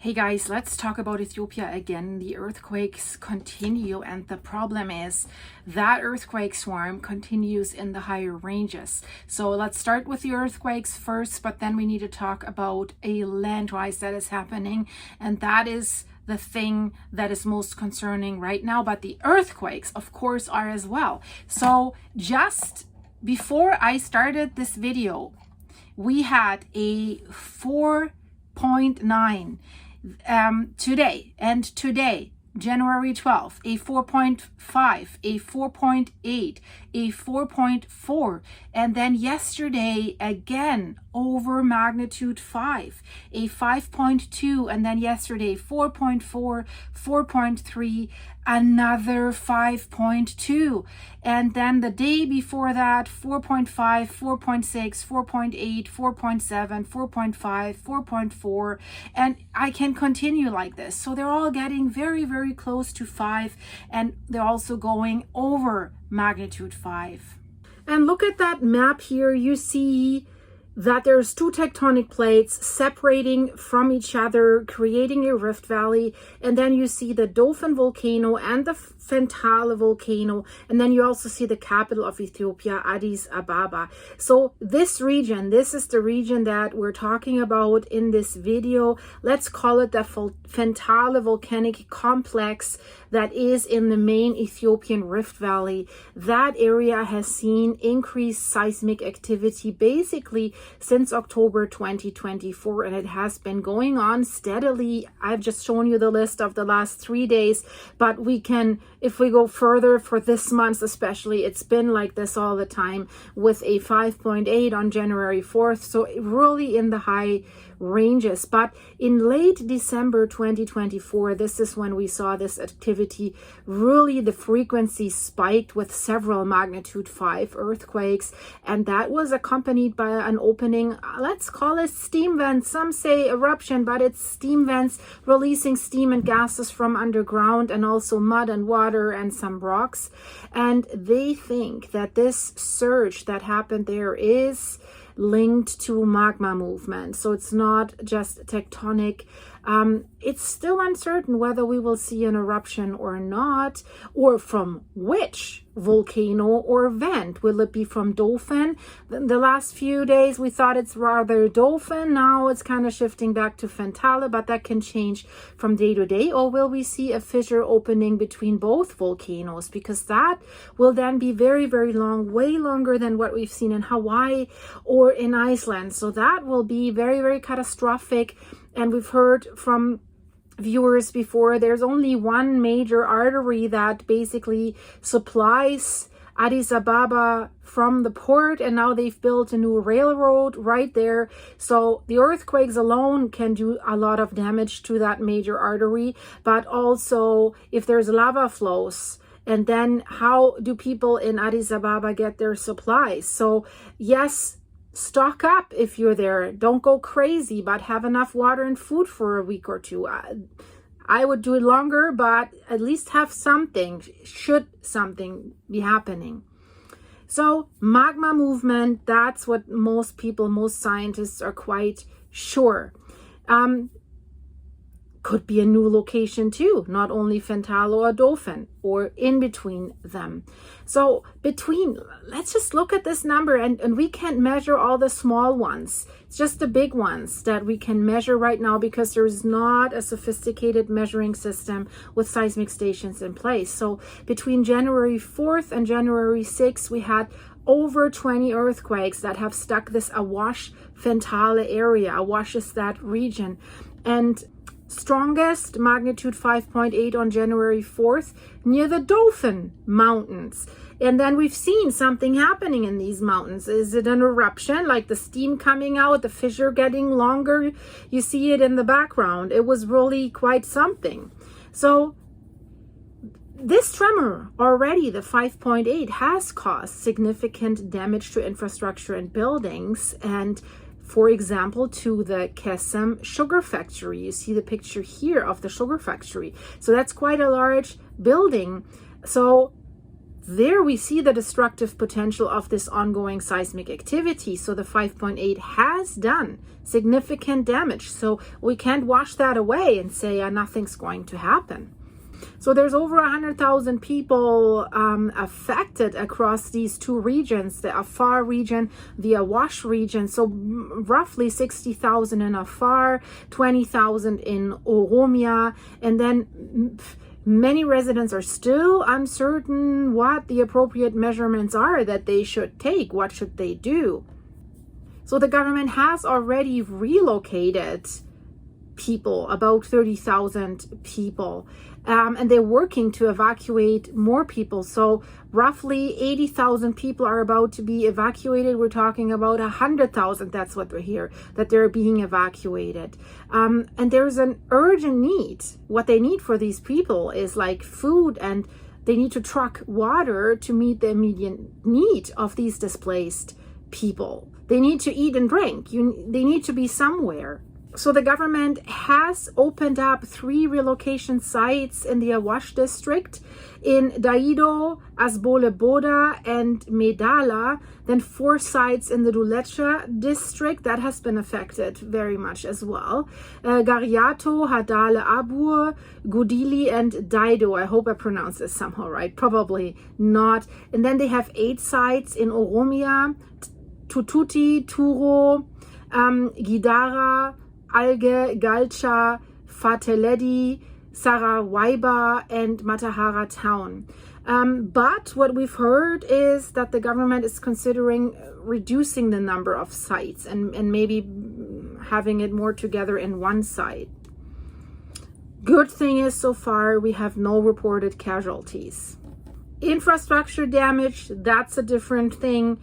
Hey guys, let's talk about Ethiopia again. The earthquakes continue, and the problem is that earthquake swarm continues in the higher ranges. So let's start with the earthquakes first, but then we need to talk about a land rise that is happening, and that is the thing that is most concerning right now. But the earthquakes, of course, are as well. So just before I started this video, we had a 4.9 today, January 12th, a 4.5, a 4.8, a 4.4, and then yesterday again over magnitude 5, a 5.2, and then yesterday 4.4, 4.3, another 5.2, and then the day before that 4.5, 4.6, 4.8, 4.7, 4.5, 4.4, and I can continue like this. So they're all getting very, very close to 5, and they're also going over magnitude 5. And look at that map here. You see that there's two tectonic plates separating from each other, creating a rift valley. And then you see the Dofen volcano and the Fentale volcano. And then you also see the capital of Ethiopia, Addis Ababa. So this region, this is the region that we're talking about in this video. Let's call it the Fentale volcanic complex that is in the main Ethiopian rift valley. That area has seen increased seismic activity basically since October 2024, and it has been going on steadily. I've just shown you the list of the last 3 days, but we can, if we go further for this month especially, it's been like this all the time with a 5.8 on January 4th. So really in the high ranges. But in late December 2024, this is when we saw this activity. Really, the frequency spiked with several magnitude 5 earthquakes, and that was accompanied by an opening, let's call it steam vents. Some say eruption, but it's steam vents releasing steam and gases from underground, and also mud and water and some rocks. And they think that this surge that happened there is linked to magma movement. So it's not just tectonic. It's still uncertain whether we will see an eruption or not, or from which volcano or vent. Will it be from Dofen? The last few days we thought it's rather Dofen. Now it's kind of shifting back to Fentale, but that can change from day to day. Or will we see a fissure opening between both volcanoes? Because that will then be very, very long, way longer than what we've seen in Hawaii or in Iceland. So that will be very, very catastrophic. And we've heard from viewers before, there's only one major artery that basically supplies Addis Ababa from the port, and now they've built a new railroad right there. So the earthquakes alone can do a lot of damage to that major artery, but also if there's lava flows, and then how do people in Addis Ababa get their supplies? So yes, stock up if you're there. Don't go crazy, but have enough water and food for a week or two. I would do it longer, but at least have something, should something be happening. So magma movement, that's what most people, most scientists are quite sure. Could be a new location too, not only Fentale or Dofen, or in between them. So let's just look at this number, and we can't measure all the small ones. It's just the big ones that we can measure right now, because there's not a sophisticated measuring system with seismic stations in place. So between January 4th and January 6th, we had over 20 earthquakes that have struck this Awash Fentale area. Awash is that region. And strongest magnitude 5.8 on January 4th near the Dofen mountains. And then we've seen something happening in these mountains. Is it an eruption, like the steam coming out, the fissure getting longer? You see it in the background. It was really quite something. So this tremor already, the 5.8, has caused significant damage to infrastructure and buildings, and for example, to the Kesem sugar factory. You see the picture here of the sugar factory. So that's quite a large building. So there we see the destructive potential of this ongoing seismic activity. So the 5.8 has done significant damage. So we can't wash that away and say nothing's going to happen. So there's over 100,000 people affected across these two regions, the Afar region, the Awash region. So roughly 60,000 in Afar, 20,000 in Oromia, and then many residents are still uncertain what the appropriate measurements are that they should take. What should they do? So the government has already relocated people, about 30,000 people, and they're working to evacuate more people. So roughly 80,000 people are about to be evacuated. We're talking about 100,000, that's what we hear, that they're being evacuated. And there's an urgent need. What they need for these people is like food, and they need to truck water to meet the immediate need of these displaced people. They need to eat and drink. They need to be somewhere. So the government has opened up 3 relocation sites in the Awash district, in Daido, Asbole Boda, and Medala. Then 4 sites in the Dulecha district that has been affected very much as well. Gariato, Hadale Abur, Gudili, and Daido. I hope I pronounced this somehow right. Probably not. And then they have 8 sites in Oromia, Tututi, Turo, Gidara, Alge, Galcha, Fateledi, Sarawaiba, and Matahara town. But what we've heard is that the government is considering reducing the number of sites and maybe having it more together in one site. Good thing is, so far, we have no reported casualties. Infrastructure damage, that's a different thing.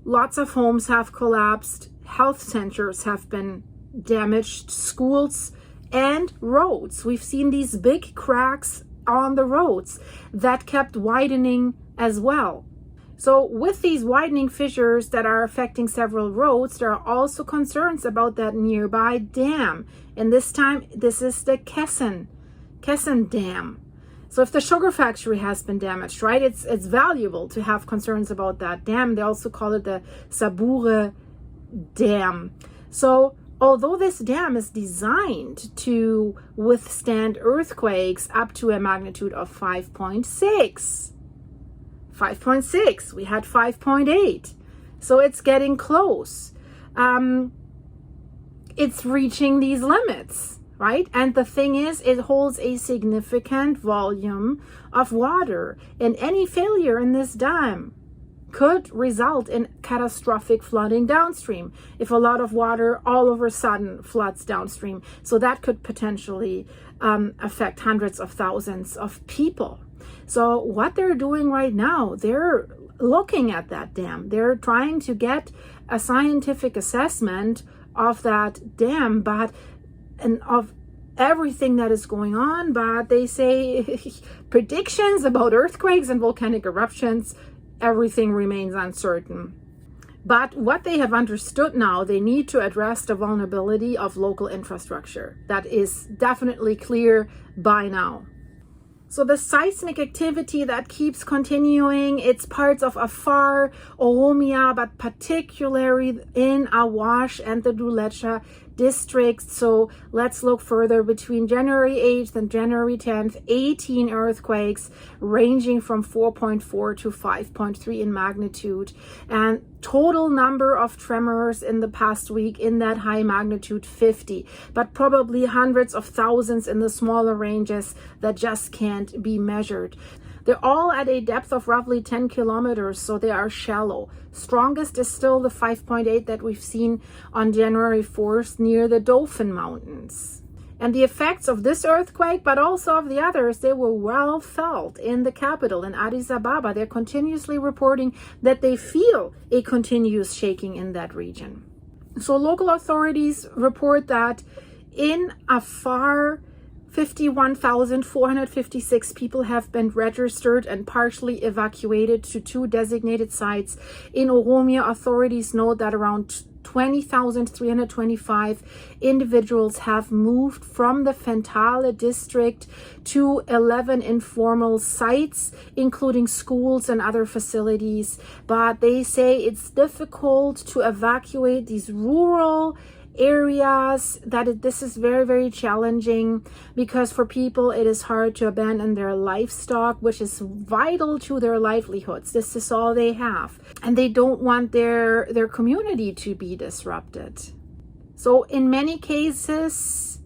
Lots of homes have collapsed. Health centers have been damaged, schools and roads. We've seen these big cracks on the roads that kept widening as well. So with these widening fissures that are affecting several roads, there are also concerns about that nearby dam. And this time, this is the Kessen Dam. So if the sugar factory has been damaged, right, it's valuable to have concerns about that dam. They also call it the Sabure Dam. So although this dam is designed to withstand earthquakes up to a magnitude of 5.6, we had 5.8, so it's getting close. It's reaching these limits, right? And the thing is, it holds a significant volume of water, and any failure in this dam could result in catastrophic flooding downstream if a lot of water all of a sudden floods downstream. So that could potentially affect hundreds of thousands of people. So what they're doing right now, they're looking at that dam. They're trying to get a scientific assessment of that dam, and of everything that is going on. But they say predictions about earthquakes and volcanic eruptions, everything remains uncertain. But what they have understood now, they need to address the vulnerability of local infrastructure. That is definitely clear by now. So the seismic activity that keeps continuing, it's parts of Afar, Oromia, but particularly in Awash and the Dulecha districts. So let's look further. Between January 8th and January 10th, 18 earthquakes ranging from 4.4 to 5.3 in magnitude, and total number of tremors in the past week in that high magnitude 50, but probably hundreds of thousands in the smaller ranges that just can't be measured. They're all at a depth of roughly 10 kilometers, so they are shallow. Strongest is still the 5.8 that we've seen on January 4th near the Dofen mountains. And the effects of this earthquake, but also of the others, they were well felt in the capital, in Addis Ababa. They're continuously reporting that they feel a continuous shaking in that region. So local authorities report that in Afar, 51,456 people have been registered and partially evacuated to 2 designated sites. In Oromia, authorities note that around 20,325 individuals have moved from the Fentale district to 11 informal sites, including schools and other facilities. But they say it's difficult to evacuate these rural areas, this is very, very challenging, because for people it is hard to abandon their livestock, which is vital to their livelihoods. This is all they have, and they don't want their community to be disrupted. So in many cases,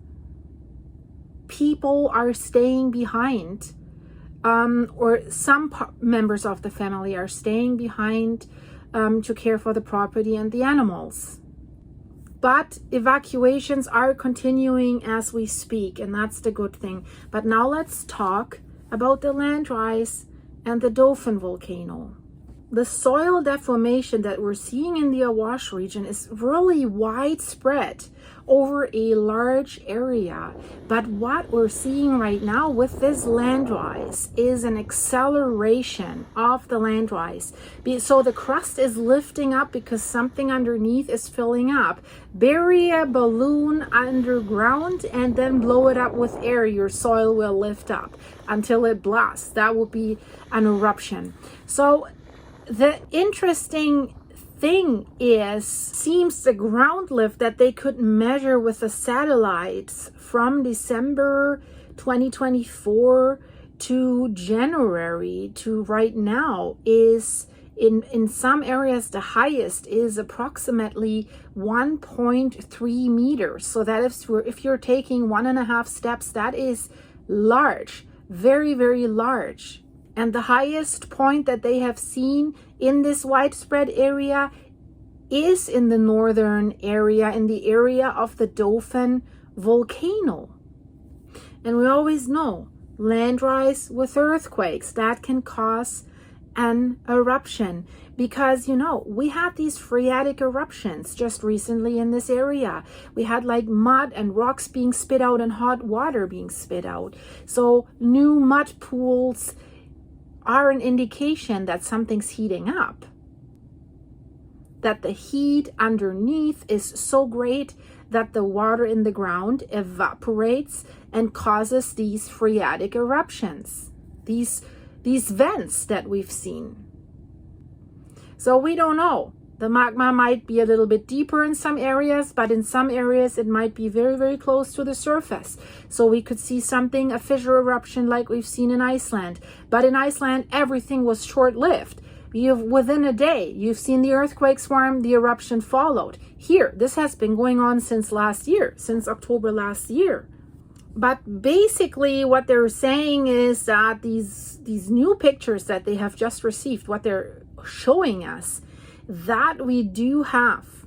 people are staying behind, or some members of the family are staying behind to care for the property and the animals. But evacuations are continuing as we speak, and that's the good thing. But now let's talk about the land rise and the Dofen volcano. The soil deformation that we're seeing in the Awash region is really widespread over a large area. But what we're seeing right now with this land rise is an acceleration of the land rise. So the crust is lifting up because something underneath is filling up. Bury a balloon underground and then blow it up with air. Your soil will lift up until it blasts. That would be an eruption. So the interesting thing seems the ground lift that they could measure with the satellites from December 2024 to January to right now is in some areas the highest is approximately 1.3 meters. So that if you're taking 1.5 steps, that is large, very, very large. And the highest point that they have seen in this widespread area is in the northern area, in the area of the Dofen volcano. And we always know land rise with earthquakes, that can cause an eruption, because we had these phreatic eruptions just recently in this area. We had like mud and rocks being spit out and hot water being spit out. So new mud pools are an indication that something's heating up, that the heat underneath is so great that the water in the ground evaporates and causes these phreatic eruptions, these vents that we've seen. So we don't know. The magma might be a little bit deeper in some areas, but in some areas it might be very, very close to the surface. So we could see a fissure eruption like we've seen in Iceland. But in Iceland, everything was short-lived. Within a day, you've seen the earthquake swarm, the eruption followed. Here, this has been going on since last year, since October last year. But basically what they're saying is that these new pictures that they have just received, what they're showing us, that we do have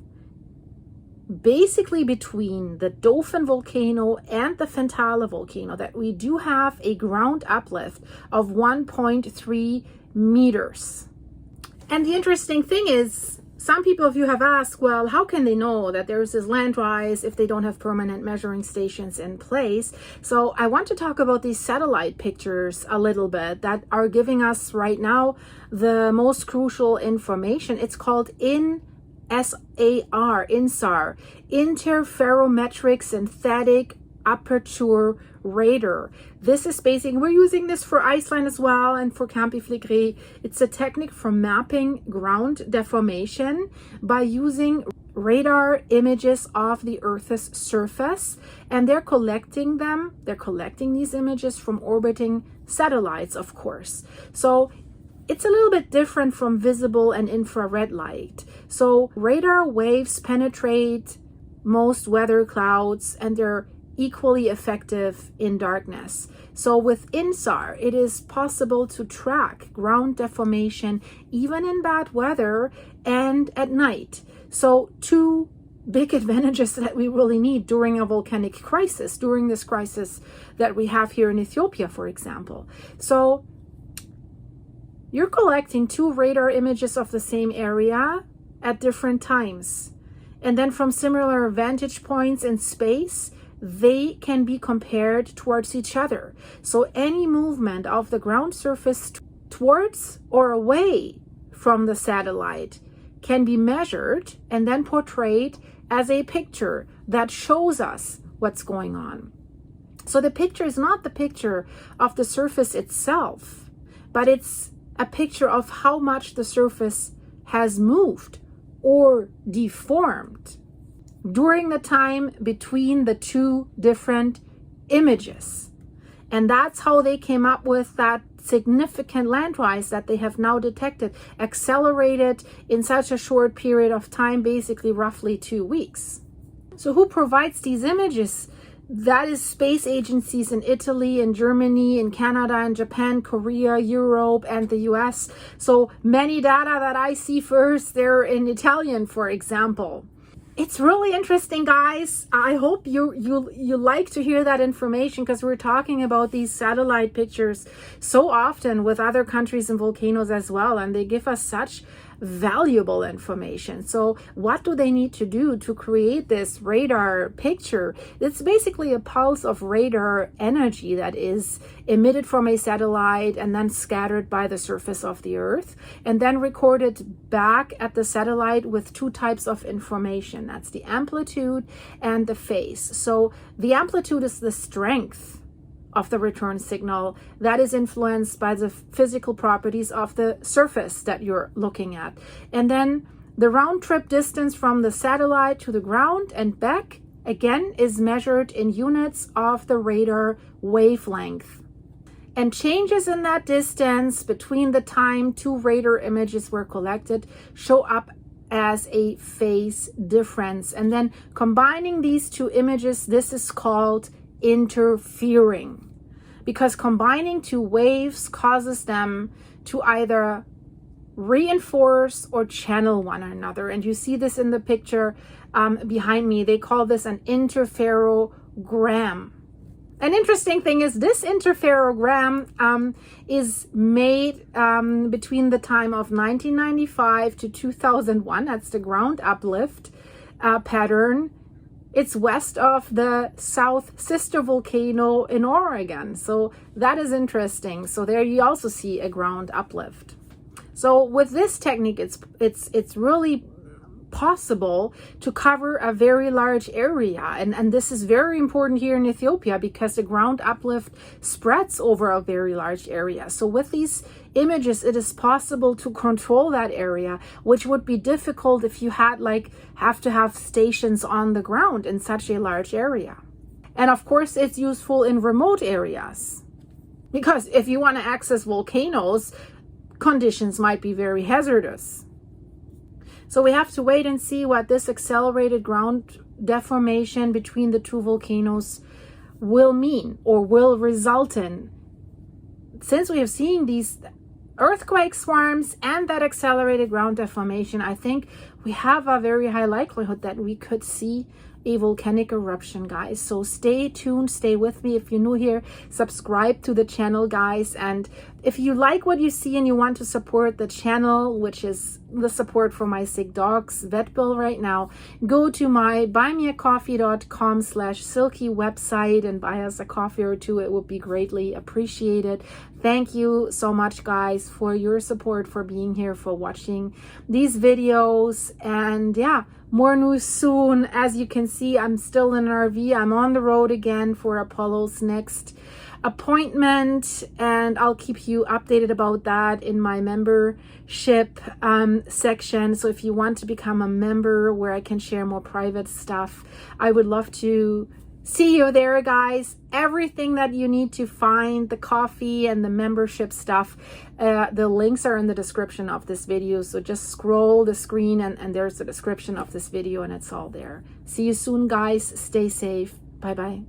basically between the Dofen volcano and the Fentale volcano, that we do have a ground uplift of 1.3 meters. And the interesting thing is, some people of you have asked, well, how can they know that there's this land rise if they don't have permanent measuring stations in place? So I want to talk about these satellite pictures a little bit that are giving us right now the most crucial information. It's called INSAR, Interferometric Synthetic Aperture Radar. This is basically, we're using this for Iceland as well and for Campi Flegrei. It's a technique for mapping ground deformation by using radar images of the Earth's surface, and they're collecting these images from orbiting satellites, of course. So it's a little bit different from visible and infrared light. So radar waves penetrate most weather clouds, and they're equally effective in darkness. So with INSAR, it is possible to track ground deformation even in bad weather and at night. So two big advantages that we really need during a volcanic crisis, during this crisis that we have here in Ethiopia, for example. So you're collecting two radar images of the same area at different times. And then from similar vantage points in space, they can be compared towards each other. So any movement of the ground surface towards or away from the satellite can be measured and then portrayed as a picture that shows us what's going on. So the picture is not the picture of the surface itself, but it's a picture of how much the surface has moved or deformed during the time between the two different images. And that's how they came up with that significant land rise that they have now detected, accelerated in such a short period of time, basically roughly 2 weeks. So who provides these images? That is space agencies in Italy, in Germany, in Canada, in Japan, Korea, Europe, and the US. So many data that I see first, they're in Italian, for example. It's really interesting, guys. I hope you like to hear that information, because we're talking about these satellite pictures so often with other countries and volcanoes as well, and they give us such valuable information. So what do they need to do to create this radar picture? It's basically a pulse of radar energy that is emitted from a satellite and then scattered by the surface of the Earth and then recorded back at the satellite with two types of information. That's the amplitude and the phase. So the amplitude is the strength of the return signal that is influenced by the physical properties of the surface that you're looking at. And then the round trip distance from the satellite to the ground and back, again, is measured in units of the radar wavelength. And changes in that distance between the time two radar images were collected show up as a phase difference. And then combining these two images, this is called interfering, because combining two waves causes them to either reinforce or channel one another. And you see this in the picture behind me. They call this an interferogram. An interesting thing is this interferogram is made between the time of 1995 to 2001. That's the ground uplift pattern. It's west of the South Sister volcano in Oregon. So that is interesting. So there you also see a ground uplift. So with this technique, it's really possible to cover a very large area. And this is very important here in Ethiopia because the ground uplift spreads over a very large area. So with these images, it is possible to control that area, which would be difficult if you had have to have stations on the ground in such a large area. And of course, it's useful in remote areas, because if you want to access volcanoes, conditions might be very hazardous. So we have to wait and see what this accelerated ground deformation between the two volcanoes will mean or will result in. Since we have seen these earthquake swarms and that accelerated ground deformation, I think we have a very high likelihood that we could see a volcanic eruption, guys. So stay tuned, stay with me. If you're new here, subscribe to the channel, guys. And if you like what you see and you want to support the channel, which is the support for my sick dog's vet bill right now, go to my buymeacoffee.com/silky website and buy us a coffee or two. It would be greatly appreciated. Thank you so much, guys, for your support, for being here, for watching these videos. And yeah, more news soon. As you can see, I'm still in an RV. I'm on the road again for Apollo's next appointment, and I'll keep you updated about that in my membership section. So if you want to become a member where I can share more private stuff, I would love to see you there, guys. Everything that you need to find the coffee and the membership stuff, the links are in the description of this video. So just scroll the screen and there's the description of this video and it's all there. See you soon, guys. Stay safe. Bye bye.